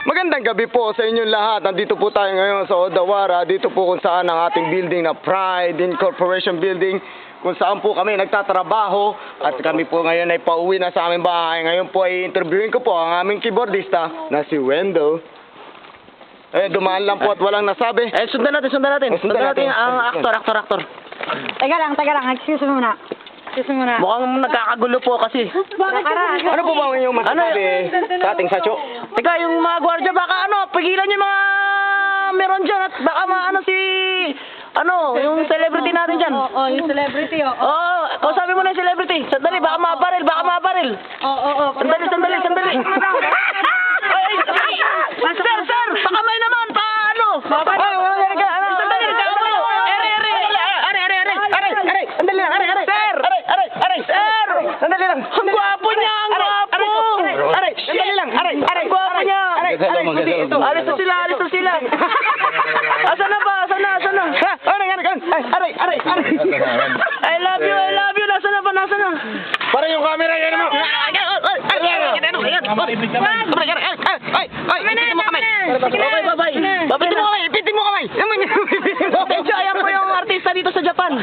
Magandang gabi po sa inyong lahat. Nandito po tayo ngayon sa Odawara. Dito po kung saan ang ating building na Pride Incorporation Building. Kung saan po kami nagtatrabaho. At kami po ngayon ay pauwi na sa aming bahay. Ngayon po ay interviewin ko po ang aming keyboardista na si Wendell. Dumaan lang po at walang nasabi. Sundan natin. Sundan natin ang aktor. Teka lang, excuse me muna. Mukhang nagkakagulo po kasi. Ano po ba yung masasabi sa ating sacho? Teka, yung mga gwardiya, baka pigilan yung mga meron dyan at baka yung celebrity natin dyan. Oo, yung celebrity, oo. Oo, kausapin mo na yung celebrity. Sandali, baka mabaril. Oo. Sandali. Sir, baka may naman, paano? Ay, wala na ka. Sandali, nagkakagulo. Sir! Sandali lang. Ang gwapo niya, ang gwapo! Sandali lang. Ang gwapo niya! Alis na sila! Asan na ba? Asan na? Aray. I love you! Nasaan na? Para yung camera yan mo. Ipitin mo kamay! Ayan po yung artista dito sa Japan.